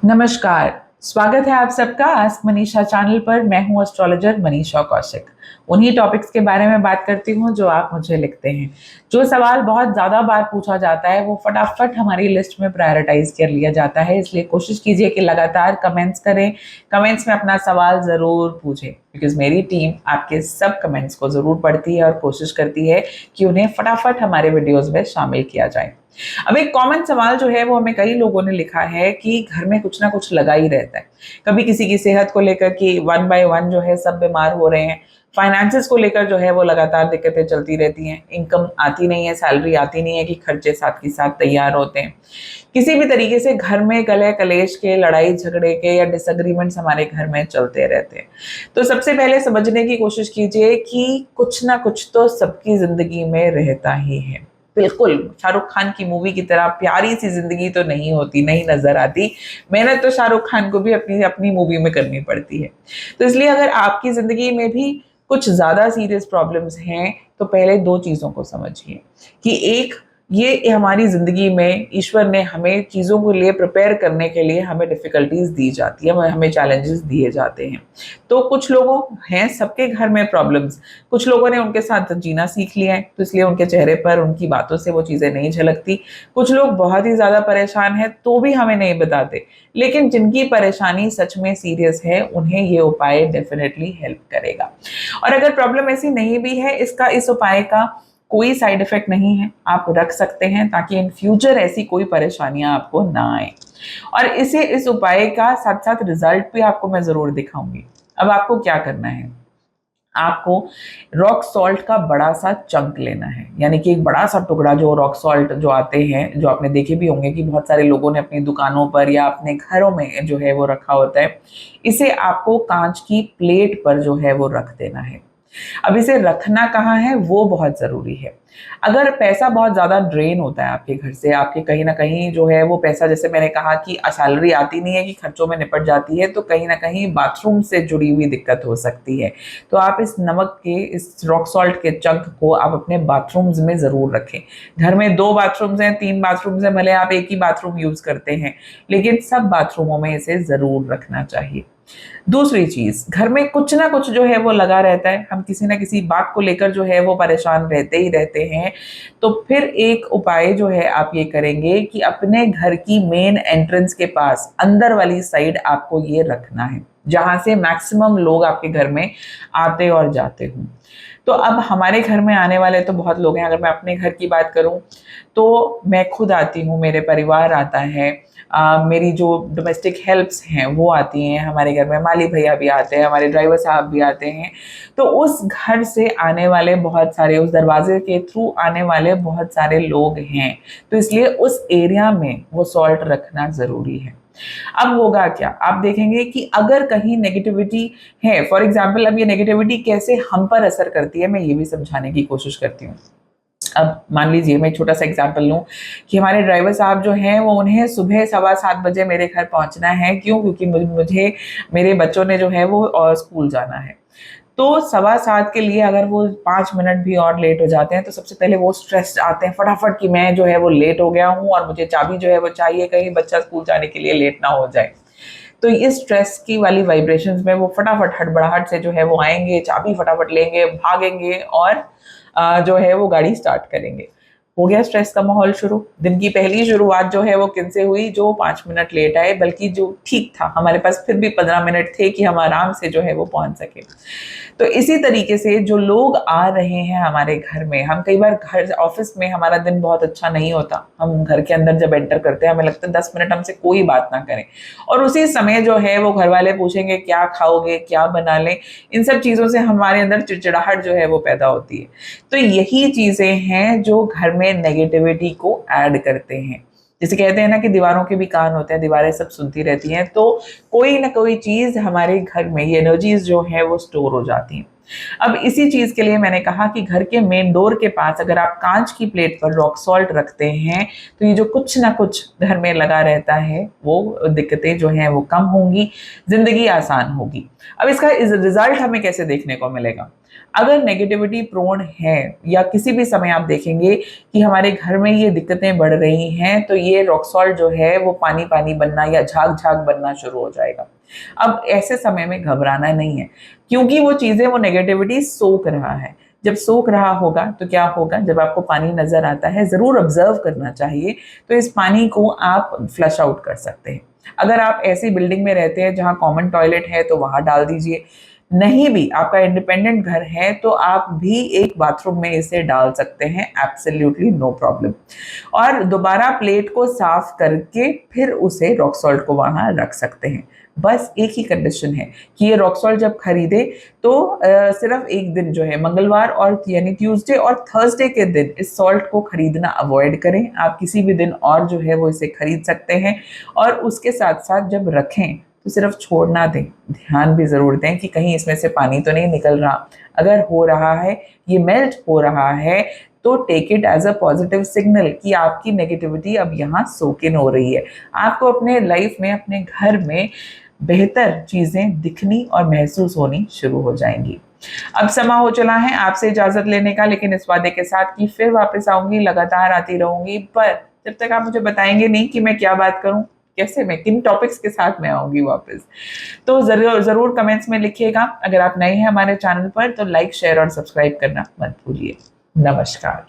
नमस्कार। स्वागत है आप सबका आस्क मनीषा चैनल पर। मैं हूं एस्ट्रोलॉजर मनीषा कौशिक। उन्हीं टॉपिक्स के बारे में बात करती हूं जो आप मुझे लिखते हैं। जो सवाल बहुत ज़्यादा बार पूछा जाता है वो फटाफट हमारी लिस्ट में प्रायोरिटाइज कर लिया जाता है, इसलिए कोशिश कीजिए कि लगातार कमेंट्स करें। कमेंट्स में अपना सवाल ज़रूर पूछें, बिकॉज़ मेरी टीम आपके सब कमेंट्स को ज़रूर पढ़ती है और कोशिश करती है कि उन्हें फटाफट हमारे वीडियोज़ में शामिल किया जाए। अब एक कॉमन सवाल जो है वो हमें कई लोगों ने लिखा है कि घर में कुछ ना कुछ लगा ही रहता है। कभी किसी की सेहत को लेकर कि वन बाय वन जो है सब बीमार हो रहे हैं। फाइनेंसेस को लेकर जो है वो लगातार दिक्कतें चलती रहती हैं। इनकम आती नहीं है, सैलरी आती नहीं है कि खर्चे साथ के साथ तैयार होते हैं। किसी भी तरीके से घर में कलह कलेश के, लड़ाई झगड़े के या डिसएग्रीमेंट्स हमारे घर में चलते रहते हैं। तो सबसे पहले समझने की कोशिश कीजिए कि कुछ ना कुछ तो सबकी ज़िंदगी में रहता ही है। बिल्कुल, शाहरुख खान की मूवी की तरह प्यारी सी ज़िंदगी तो नहीं होती, नहीं नज़र आती। मेहनत तो शाहरुख खान को भी अपनी अपनी मूवी में करनी पड़ती है। तो इसलिए अगर आपकी ज़िंदगी में भी कुछ ज़्यादा सीरियस प्रॉब्लम्स हैं, तो पहले 2 चीज़ों को समझिए कि एक, ये हमारी ज़िंदगी में ईश्वर ने हमें चीज़ों के लिए प्रिपेयर करने के लिए हमें डिफ़िकल्टीज़ दी जाती है, हमें चैलेंजेस दिए जाते हैं। तो कुछ लोगों हैं, सबके घर में प्रॉब्लम्स, कुछ लोगों ने उनके साथ जीना सीख लिया है, तो इसलिए उनके चेहरे पर, उनकी बातों से वो चीज़ें नहीं झलकती। कुछ लोग बहुत ही ज़्यादा परेशान हैं, तो भी हमें नहीं बताते। लेकिन जिनकी परेशानी सच में सीरियस है, उन्हें ये उपाय डेफ़िनेटली हेल्प करेगा। और अगर प्रॉब्लम ऐसी नहीं भी है, इस उपाय का कोई साइड इफ़ेक्ट नहीं है, आप रख सकते हैं ताकि इन फ्यूचर ऐसी कोई परेशानियाँ आपको ना आएँ। और इस उपाय का साथ-साथ रिज़ल्ट भी आपको मैं ज़रूर दिखाऊँगी। अब आपको क्या करना है? आपको रॉक सॉल्ट का बड़ा-सा चंक लेना है, यानी कि एक बड़ा-सा टुकड़ा, जो रॉक सॉल्ट जो आते हैं, जो आपने देखे भी होंगे कि बहुत सारे लोगों ने अपनी दुकानों पर या अपने घरों में जो है वो रखा होता है। इसे आपको काँच की प्लेट पर जो है वो रख देना है। अब इसे रखना कहाँ है वो बहुत ज़रूरी है। अगर पैसा बहुत ज़्यादा ड्रेन होता है आपके घर से, आपके कहीं न कहीं जो है वो पैसा, जैसे मैंने कहा कि सैलरी आती नहीं है कि खर्चों में निपट जाती है, तो कहीं न कहीं बाथरूम से जुड़ी हुई दिक्कत हो सकती है। तो आप इस नमक के, इस रॉक सॉल्ट के चंक को आप अपने बाथरूम्स में ज़रूर रखें। घर में 2 बाथरूम्स हैं, 3 बाथरूम्स हैं, भले आप एक ही बाथरूम यूज़ करते हैं, लेकिन सब बाथरूमों में इसे ज़रूर रखना चाहिए। दूसरी चीज़, घर में कुछ ना कुछ जो है वो लगा रहता है, हम किसी न किसी बात को लेकर जो है वो परेशान रहते ही रहते हैं। तो फिर एक उपाय जो है आप ये करेंगे कि अपने घर की मेन एंट्रेंस के पास अंदर वाली साइड आपको ये रखना है, जहाँ से मैक्सिमम लोग आपके घर में आते और जाते हों। तो अब हमारे घर में आने वाले तो बहुत लोग हैं। अगर मैं अपने घर की बात करूँ, तो मैं खुद आती हूँ, मेरे परिवार आता है, मेरी जो डोमेस्टिक हेल्प्स हैं वो आती हैं हमारे घर में, माली भैया भी आते हैं, हमारे ड्राइवर साहब भी आते हैं। तो उस घर से आने वाले बहुत सारे, उस दरवाजे के थ्रू आने वाले बहुत सारे लोग हैं, तो इसलिए उस एरिया में वो सॉल्ट रखना ज़रूरी है। अब होगा क्या, आप देखेंगे कि अगर कहीं नेगेटिविटी है, फॉर एग्ज़ाम्पल, अब ये नेगेटिविटी कैसे हम पर असर करती है, मैं ये भी समझाने की कोशिश करती हूँ। अब मान लीजिए मैं एक छोटा-सा एग्ज़ाम्पल लूँ कि हमारे ड्राइवर साहब जो हैं, वो उन्हें सुबह सवा 7 बजे मेरे घर पहुँचना है। क्यों? क्योंकि मुझे मेरे बच्चों ने जो है वो स्कूल जाना है। तो सवा 7 के लिए अगर वो 5 मिनट भी और लेट हो जाते हैं, तो सबसे पहले वो स्ट्रेस्ड आते हैं फटाफट कि मैं जो है वो लेट हो गया हूँ और मुझे चाबी जो है वो चाहिए, कहीं बच्चा स्कूल जाने के लिए लेट ना हो जाए। तो इस स्ट्रेस की वाली वाइब्रेशंस में वो फटाफट हड़बड़ाहट से जो है वो आएँगे, चाबी फटाफट लेंगे, भागेंगे और जो है वो गाड़ी स्टार्ट करेंगे। हो गया स्ट्रेस का माहौल शुरू। दिन की पहली शुरुआत जो है वो किनसे हुई? जो 5 मिनट लेट आए, बल्कि जो ठीक था, हमारे पास फिर भी 15 मिनट थे कि हम आराम से जो है वो पहुँच सकें। तो इसी तरीके से जो लोग आ रहे हैं हमारे घर में, हम कई बार घर ऑफ़िस में हमारा दिन बहुत अच्छा नहीं होता। हम घर के अंदर जब एंटर करते हैं, हमें लगता है 10 मिनट हमसे कोई बात ना करें, और उसी समय जो है वो घरवाले पूछेंगे क्या खाओगे, क्या बना लें? इन सब चीज़ों से हमारे अंदर चिड़चिड़ाहट जो है वो पैदा होती है। तो यही चीज़ें हैं जो घर में नेगेटिविटी को ऐड करते हैं। जैसे कहते हैं ना कि दीवारों के भी कान होते हैं, दीवारें सब सुनती रहती हैं, तो कोई ना कोई चीज़ हमारे घर में, ये एनर्जीज़ जो हैं वो स्टोर हो जाती हैं। अब इसी चीज़ के लिए मैंने कहा कि घर के मेन डोर के पास अगर आप काँच की प्लेट पर रॉक सॉल्ट रखते हैं, तो ये जो कुछ ना कुछ घर में लगा रहता है, वो दिक्कतें जो हैं वो कम होंगी, ज़िंदगी आसान होगी। अब इसका रिज़ल्ट हमें कैसे देखने को मिलेगा? अगर नेगेटिविटी प्रोन है या किसी भी समय आप देखेंगे कि हमारे घर में ये दिक्कतें बढ़ रही हैं, तो ये रॉक सॉल्ट जो है वो पानी पानी बनना या झाग झाग बनना शुरू हो जाएगा। अब ऐसे समय में घबराना नहीं है, क्योंकि वो चीजें, वो नेगेटिविटी सोख रहा है। जब सोख रहा होगा तो क्या होगा, जब आपको पानी नजर आता है, जरूर ऑब्जर्व करना चाहिए, तो इस पानी को आप फ्लश आउट कर सकते हैं। अगर आप ऐसी बिल्डिंग में रहते हैं जहां कॉमन टॉयलेट है तो वहां डाल दीजिए, नहीं भी आपका इंडिपेंडेंट घर है तो आप भी एक बाथरूम में इसे डाल सकते हैं, एब्सोल्युटली नो प्रॉब्लम। और दोबारा प्लेट को साफ करके फिर उसे रॉक सॉल्ट को वहां रख सकते हैं। बस एक ही कंडीशन है कि ये रॉक सॉल्ट जब खरीदे तो सिर्फ एक दिन जो है, मंगलवार और यानी ट्यूसडे और थर्सडे के दिन इस सॉल्ट को खरीदना अवॉइड करें। आप किसी भी दिन और जो है वो इसे खरीद सकते हैं। और उसके साथ साथ जब रखें तो सिर्फ छोड़ ना दें, ध्यान भी जरूर दें कि कहीं इसमें से पानी तो नहीं निकल रहा। अगर हो रहा है, ये मेल्ट हो रहा है, तो take it as a positive signal कि आपकी नेगेटिविटी अब यहाँ सोक इन हो रही है। आपको अपने लाइफ में, अपने घर में बेहतर चीजें दिखनी और महसूस होनी शुरू हो जाएंगी। अब समा हो चला है आपसे इजाजत लेने का, लेकिन इस वादे के साथ कि फिर वापस आऊंगी, लगातार आती रहूंगी, पर जब तक आप मुझे बताएंगे नहीं कि मैं क्या बात करूं, कैसे, मैं किन टॉपिक्स के साथ मैं आऊंगी वापस। तो जरूर जरूर कमेंट्स में लिखिएगा। अगर आप नए हैं हमारे चैनल पर तो लाइक, शेयर और सब्सक्राइब करना मत भूलिए। नमस्कार।